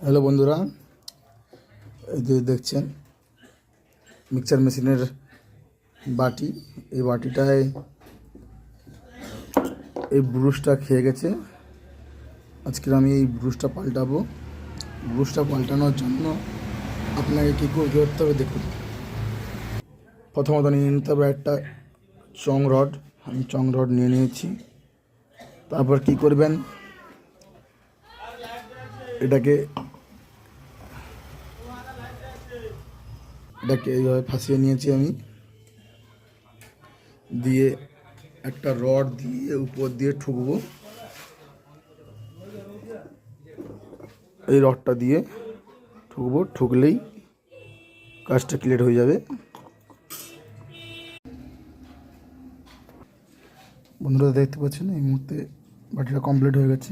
Hello বন্ধুরা, এই যে দেখছেন মিক্সচার মেশিনের বাটি। এই বাটিটায় এই ব্রুশটা খেয়ে গেছে। আজকে আমি এই ব্রুশটা পাল্টাবো। ব্রুশটা পাল্টানোর জন্য আপনাকে কী করতে হবে দেখুন। প্রথমত নিয়ে নিতে হবে একটা চং রড। আমি চং রড নিয়ে নিয়েছি। তারপর কি করবেন, এটাকে এইভাবে ফাঁসিয়ে নিয়েছি আমি। দিয়ে একটা রড দিয়ে উপর দিয়ে ঠুকবো। এই রডটা দিয়ে ঠুকবো, ঠুকলেই কাজটা ক্লিয়ার হয়ে যাবে। বন্ধুরা দেখতে পাচ্ছেন এই মুহূর্তে বাটিটা কমপ্লিট হয়ে গেছে।